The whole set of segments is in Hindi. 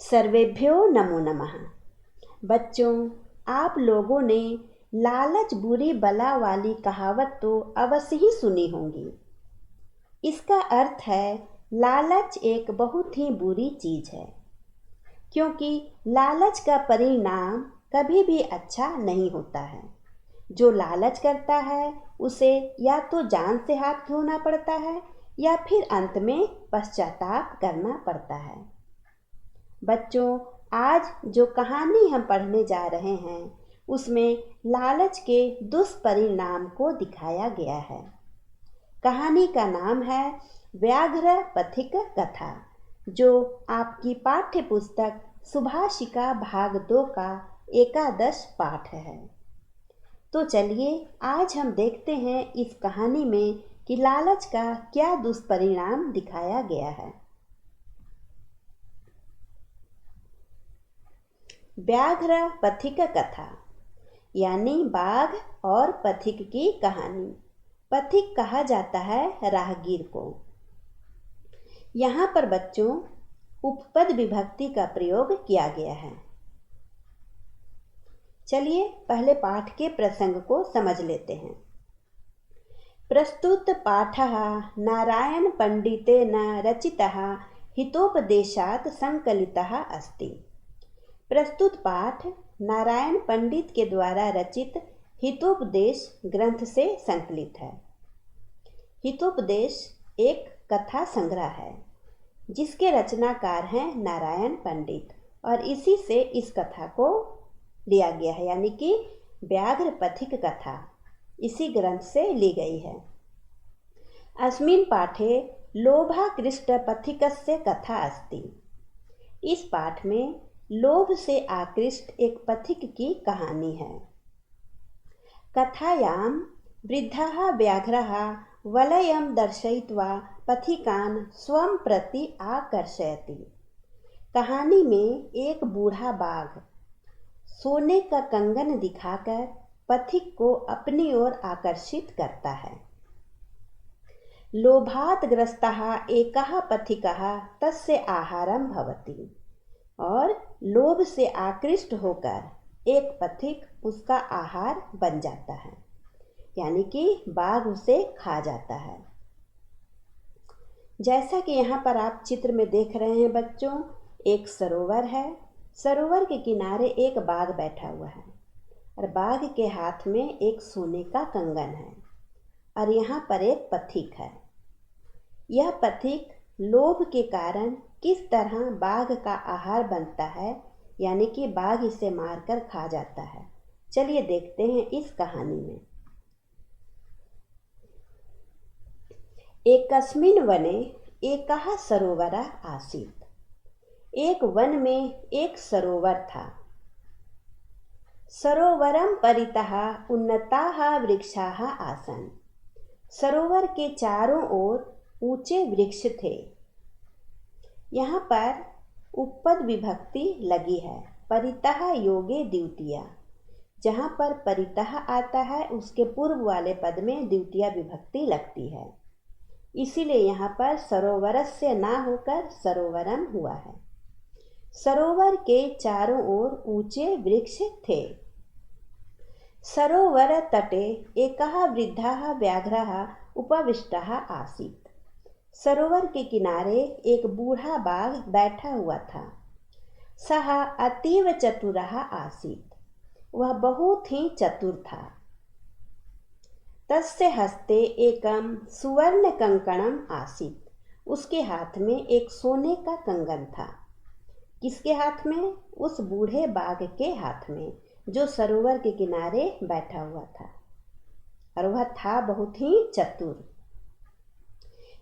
सर्वेभ्यो नमो नमः। बच्चों, आप लोगों ने लालच बुरी बला वाली कहावत तो अवश्य ही सुनी होंगी। इसका अर्थ है लालच एक बहुत ही बुरी चीज है, क्योंकि लालच का परिणाम कभी भी अच्छा नहीं होता है। जो लालच करता है उसे या तो जान से हाथ धोना पड़ता है या फिर अंत में पश्चाताप करना पड़ता है। बच्चों, आज जो कहानी हम पढ़ने जा रहे हैं उसमें लालच के दुष्परिणाम को दिखाया गया है। कहानी का नाम है व्याघ्र पथिक कथा, जो आपकी पाठ्य पुस्तक सुभाषिका भाग 2 का एकादश पाठ है। तो चलिए आज हम देखते हैं इस कहानी में कि लालच का क्या दुष्परिणाम दिखाया गया है। व्याघ्र पथिक कथा यानी बाघ और पथिक की कहानी। पथिक कहा जाता है राहगीर को। यहाँ पर बच्चों उपपद विभक्ति का प्रयोग किया गया है। चलिए पहले पाठ के प्रसंग को समझ लेते हैं। प्रस्तुत पाठः नारायण पंडितेन रचितः हितोपदेशात् संकलितः अस्ति। प्रस्तुत पाठ नारायण पंडित के द्वारा रचित हितोपदेश ग्रंथ से संकलित है। हितोपदेश एक कथा संग्रह है जिसके रचनाकार हैं नारायण पंडित, और इसी से इस कथा को लिया गया है, यानी कि व्याघ्र पथिक कथा इसी ग्रंथ से ली गई है। अस्मिन् पाठे लोभाकृष्ट पथिकस्य कथा अस्ति। इस पाठ में लोभ से आकृष्ट एक पथिक की कहानी है। कथायां वृद्धः व्याघ्रः वलयं दर्शयित्वा पथिकान् स्वं प्रति आकर्षयति। कहानी में एक बूढ़ा बाघ सोने का कंगन दिखाकर पथिक को अपनी ओर आकर्षित करता है। लोभात् ग्रस्तः एकः पथिकः तस्य आहारं भवति। और लोभ से आकृष्ट होकर एक पथिक उसका आहार बन जाता है, यानी कि बाघ उसे खा जाता है। जैसा कि यहाँ पर आप चित्र में देख रहे हैं बच्चों, एक सरोवर है। सरोवर के किनारे एक बाघ बैठा हुआ है और बाघ के हाथ में एक सोने का कंगन है, और यहाँ पर एक पथिक है। यह पथिक लोभ के कारण किस तरह बाघ का आहार बनता है, यानी कि बाघ इसे मारकर खा जाता है, चलिए देखते हैं इस कहानी में। एकस्मिन् वने एकः सरोवरः आसीत्। एक वन में एक सरोवर था। सरोवरं परितः उन्नताः वृक्षाः आसन्। सरोवर के चारों ओर ऊंचे वृक्ष थे। यहाँ पर उपपद विभक्ति लगी है, परितः योगे द्वितीया। जहाँ पर परितः आता है उसके पूर्व वाले पद में द्वितीया विभक्ति लगती है, इसीलिए यहाँ पर सरोवरस्य ना होकर सरोवरम हुआ है। सरोवर के चारों ओर ऊंचे वृक्ष थे। सरोवर तटे एकः वृद्धः व्याघ्रः उपविष्टः आसीत्। सरोवर के किनारे एक बूढ़ा बाघ बैठा हुआ था। सः अतीव चतुरः आसीत्। वह बहुत ही चतुर था। तस्य हस्ते एकं सुवर्ण कंकणम आसीत्। उसके हाथ में एक सोने का कंगन था। किसके हाथ में? उस बूढ़े बाघ के हाथ में, जो सरोवर के किनारे बैठा हुआ था, और वह था बहुत ही चतुर।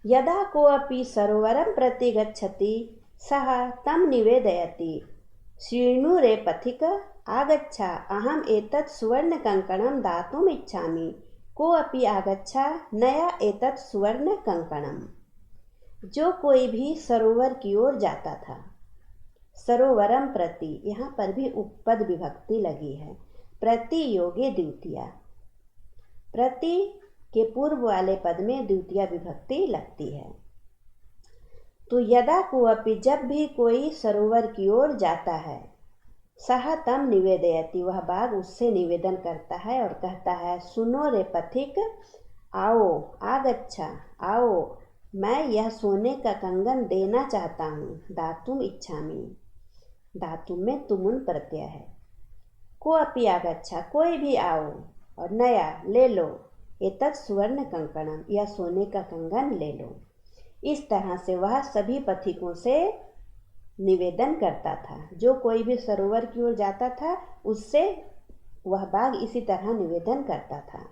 यदा कोऽपि सरोवरं प्रति गच्छति सः तं निवेदयति, शृणु रे पथिक, आगच्छ, अहम् एतत् सुवर्णकङ्कणं दातुम् इच्छामि, कोऽपि आगच्छ, नया एतत् सुवर्णकङ्कणम्। जो कोई भी सरोवर की ओर जाता था। सरोवरम प्रति, यहाँ पर भी उपपद विभक्ति लगी है, प्रति योगे द्वितीया। प्रति के पूर्व वाले पद में द्वितीया विभक्ति लगती है। तो यदा कोऽपि जब भी कोई सरोवर की ओर जाता है, सह तम निवेदयति वह बाघ उससे निवेदन करता है और कहता है, सुनो रे पथिक, आओ, आगच्छा, आओ, मैं यह सोने का कंगन देना चाहता हूँ। दातुम इच्छामि, धातु में तुमुन प्रत्यय है। कोऽपि आगच्छा, कोई भी आओ, और नया ले लो, एतत् सुवर्ण कंकणम, यह सोने का कंगन ले लो। इस तरह से वह सभी पथिकों से निवेदन करता था। जो कोई भी सरोवर की ओर जाता था उससे वह बाघ इसी तरह निवेदन करता था।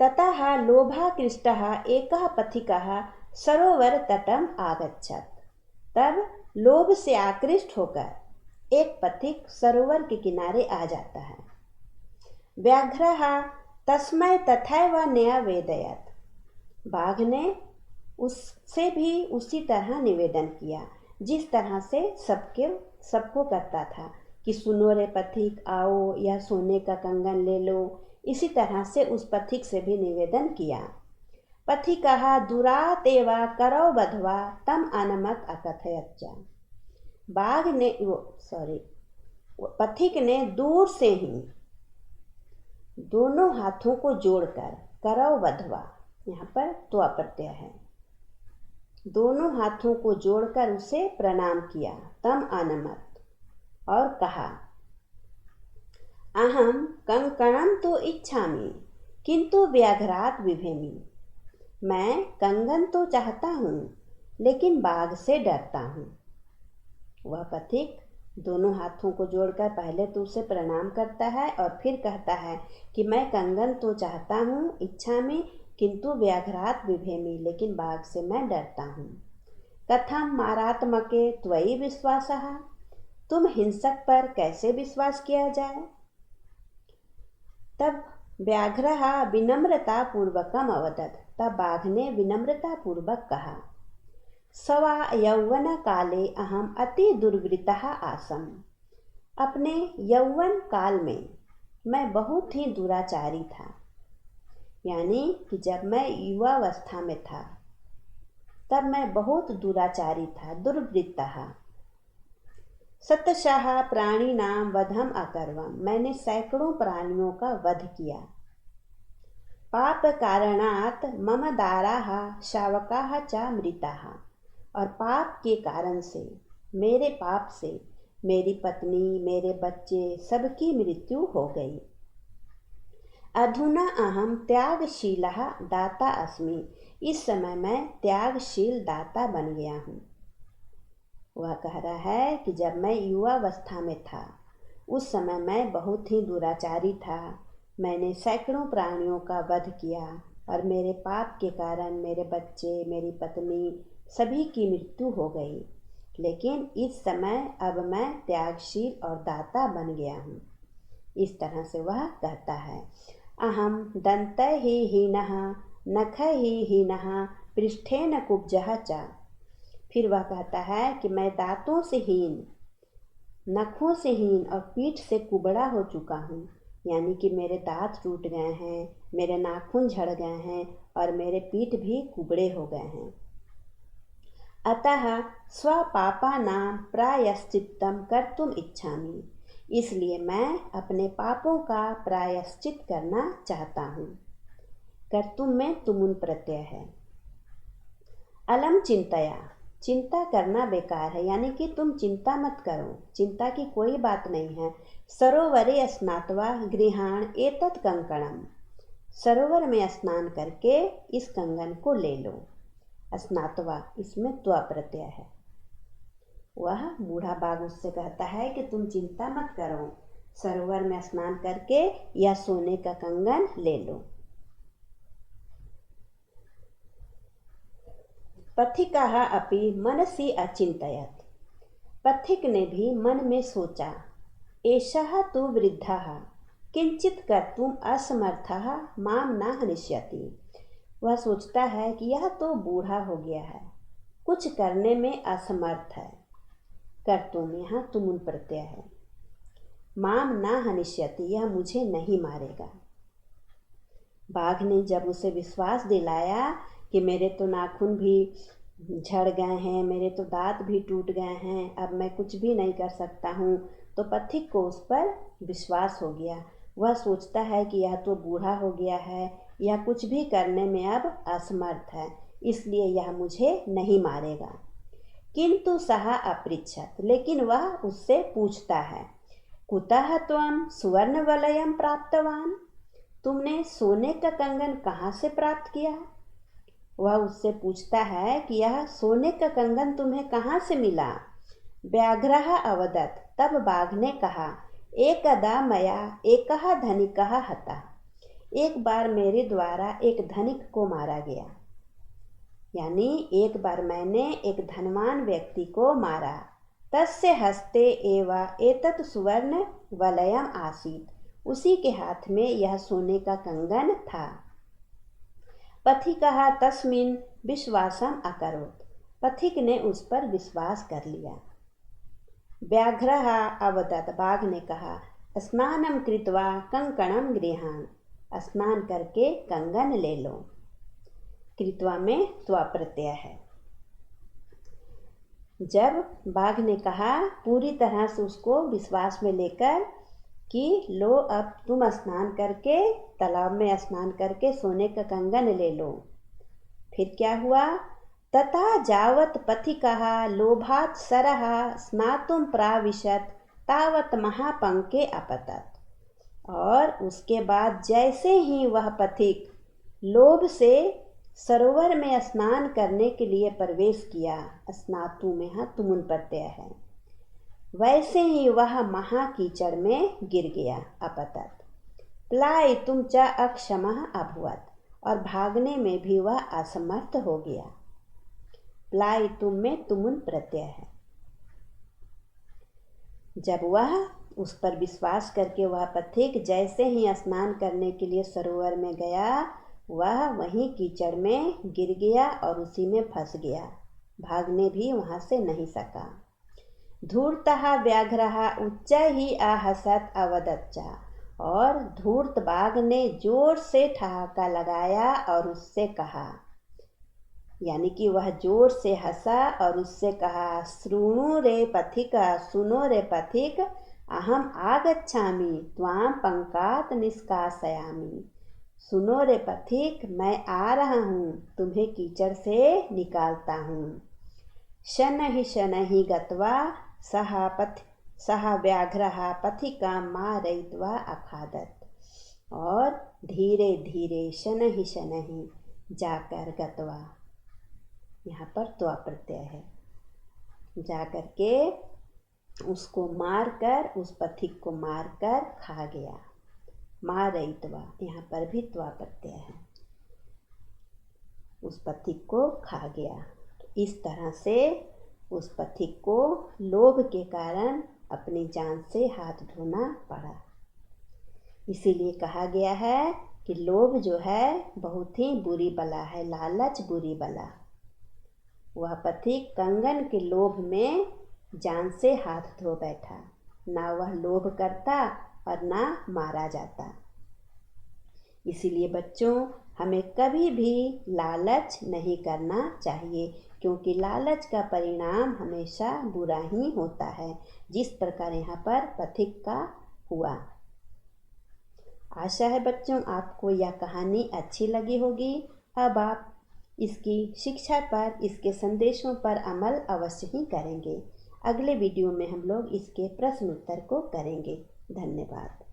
ततः लोभाकृष्टः एकः पथिकः सरोवर तटम आगच्छत्। तब लोभ से आकृष्ट होकर एक पथिक सरोवर के किनारे आ जाता है। व्याघ्रः तस्मै तथैव न्यवेदयत्। बाघ ने उससे भी उसी तरह निवेदन किया जिस तरह से सबको करता था कि सुनो रे पथिक, आओ, यह सोने का कंगन ले लो। इसी तरह से उस पथिक से भी निवेदन किया। पथिकः दुरातेव करौ बध्वा तम अनमत अकथयच्च। पथिक ने दूर से ही दोनों हाथों को जोड़कर, करौ बध्वा, यहाँ पर त्वा प्रत्यय है, दोनों हाथों को जोड़कर उसे प्रणाम किया। तम अनमत, और कहा, अहम कंकणम तो इच्छामि किंतु व्याघ्रात् बिभेमि। मैं कंगन तो चाहता हूँ लेकिन बाघ से डरता हूँ। वह पथिक दोनों हाथों को जोड़कर पहले तो उसे प्रणाम करता है और फिर कहता है कि मैं कंगन तो चाहता हूँ, इच्छा में, किंतु व्याघ्रात् बिभेमि, लेकिन बाघ से मैं डरता हूँ। कथम मारात्मके त्वयि विश्वासः, तुम हिंसक पर कैसे विश्वास किया जाए। तब व्याघ्रः विनम्रता पूर्वकम अवदत्। तब बाघ ने विनम्रता पूर्वक कहा, सवा यौवन काले अहम अति दुर्वृतः आसम। अपने यौवन काल में मैं बहुत ही दुराचारी था। यानी कि जब मैं युवावस्था में था तब मैं बहुत दुराचारी था, दुर्वृत्तः। शतशः प्राणिनां वधम अकर्वम, मैंने सैकड़ों प्राणियों का वध किया। पाप कारणात् मम दाराः शावकाः च मृताः, और पाप के कारण से, मेरे पाप से मेरी पत्नी, मेरे बच्चे, सबकी मृत्यु हो गई। अधुना अहम त्यागशीलः दाता अस्मि, इस समय मैं त्यागशील दाता बन गया हूँ। वह कह रहा है कि जब मैं युवावस्था में था उस समय मैं बहुत ही दुराचारी था। मैंने सैकड़ों प्राणियों का वध किया और मेरे पाप के कारण मेरे बच्चे, मेरी पत्नी, सभी की मृत्यु हो गई। लेकिन इस समय अब मैं त्यागशील और दाता बन गया हूँ। इस तरह से वह कहता है। अहम दन्तैः हीनः नखैः हीनः पृष्ठेन कुब्जः च। फिर वह कहता है कि मैं दांतों से हीन, नखों से हीन और पीठ से कुबड़ा हो चुका हूँ। यानी कि मेरे दांत टूट गए हैं, मेरे नाखून झड़ गए हैं और मेरे पीठ भी कुबड़े हो गए हैं। अतः स्वपापानां प्रायश्चित्तं कर्तुम इच्छामि, इसलिए मैं अपने पापों का प्रायश्चित करना चाहता हूँ। कर्तुम में तुमुन प्रत्यय है। अलम चिंतया, चिंता करना बेकार है, यानी कि तुम चिंता मत करो, चिंता की कोई बात नहीं है। सरोवरे स्नात्वा गृहाण एतत् कंकणम, सरोवर में स्नान करके इस कंगन को ले लो। स्नात्वा, इसमें त्वा प्रत्यय है। वह बूढ़ा बाघ उससे कहता है कि तुम चिंता मत करो, सरोवर में स्नान करके यह सोने का कंगन ले लो। पथिकः अपि मनसि अचिन्तयत्, पथिक ने भी मन में सोचा, एषः तु वृद्धः किंचित कर्तुम असमर्थः माम न हनिष्यति। वह सोचता है कि यह तो बूढ़ा हो गया है, कुछ करने में असमर्थ है। कर्तुम यहाँ तुमुन प्रत्यय है। माम न हनिष्यति, यह मुझे नहीं मारेगा। बाघ ने जब उसे विश्वास दिलाया कि मेरे तो नाखून भी झड़ गए हैं, मेरे तो दांत भी टूट गए हैं, अब मैं कुछ भी नहीं कर सकता हूँ। तो पथिक को उस पर विश्वास हो गया। वह सोचता है कि यह तो बूढ़ा हो गया है, यह कुछ भी करने में अब असमर्थ है, इसलिए यह मुझे नहीं मारेगा। किंतु सः अपृच्छत, लेकिन वह उससे पूछता है, कुतः त्वं सुवर्णवलयं प्राप्तवान्? तुमने सोने का कंगन कहाँ से प्राप्त किया? वह उससे पूछता है कि यह सोने का कंगन तुम्हें कहाँ से मिला? व्याघ्रः अवदत्, तब बाघ ने कहा, एकदा मया एकः धनिकः हतः, एक बार मेरे द्वारा एक धनिक को मारा गया। यानी एक बार मैंने एक धनवान व्यक्ति को मारा। तस्य हस्ते एव एतत् सुवर्ण वलयम आसीत्, उसी के हाथ में यह सोने का कंगन था। पथिकः तस्मिन् विश्वासम अकरोत्, पथिक ने उस पर विश्वास कर लिया। व्याघ्रः अवदत्, बाघ ने कहा, स्नानं कृत्वा कंकणं गृहाण, स्नान करके कंगन ले लो। कृत्वा में त्वा प्रत्यय है। जब बाघ ने कहा, पूरी तरह से उसको विश्वास में लेकर कि लो अब तुम स्नान करके, तालाब में स्नान करके सोने का कंगन ले लो। फिर क्या हुआ? तथा जावत पथिकः लोभात् सरः स्नातुं प्राविशत् तावत् महापंके अपतत्। और उसके बाद जैसे ही वह पथिक लोभ से सरोवर में स्नान करने के लिए प्रवेश किया, स्नातु में हाँ तुमुन प्रत्यय है, वैसे ही वह महाकीचड़ में गिर गया। अपतत प्लायितुं च अक्षमः अभवत्, और भागने में भी वह असमर्थ हो गया। प्लायितुं में तुमुन प्रत्यय है। जब वह उस पर विश्वास करके वह पथिक जैसे ही स्नान करने के लिए सरोवर में गया, वह वहीं कीचड़ में गिर गया और उसी में फंस गया। भागने भी वहाँ से नहीं सका। धूर्तः व्याघ्रः उच्चैः आहसत् अवदच्च, और धूर्त बाघ ने जोर से ठहाका लगाया और उससे कहा, यानी कि वह जोर से हंसा और उससे कहा, शृणु रे पथिक, सुनो रे पथिक, अहम आगच्छामि त्वां पंकात् निष्कासयामि। सुनो रे पथिक, मैं आ रहा हूँ, तुम्हें कीचड़ से निकालता हूँ। शनैः शनैः गत्वा सः व्याघ्रः पथिकां मारयित्वा अखादत्, और धीरे धीरे शनैः शनैः जाकर गत्वा, यहाँ पर त्वा प्रत्यय है, जाकर के उसको मारकर, उस पथिक को मारकर खा गया। मारयित्वा, यहाँ पर भी त्वा प्रत्यय है, उस पथिक को खा गया। तो इस तरह से उस पथिक को लोभ के कारण अपनी जान से हाथ धोना पड़ा। इसीलिए कहा गया है कि लोभ जो है बहुत ही बुरी बला है, लालच बुरी बला। वह पथिक कंगन के लोभ में जान से हाथ धो बैठा, ना वह लोभ करता और ना मारा जाता। इसीलिए बच्चों, हमें कभी भी लालच नहीं करना चाहिए, क्योंकि लालच का परिणाम हमेशा बुरा ही होता है, जिस प्रकार यहाँ पर पथिक का हुआ। आशा है बच्चों आपको यह कहानी अच्छी लगी होगी। अब आप इसकी शिक्षा पर, इसके संदेशों पर अमल अवश्य ही करेंगे। अगले वीडियो में हम लोग इसके प्रश्न उत्तर को करेंगे। धन्यवाद।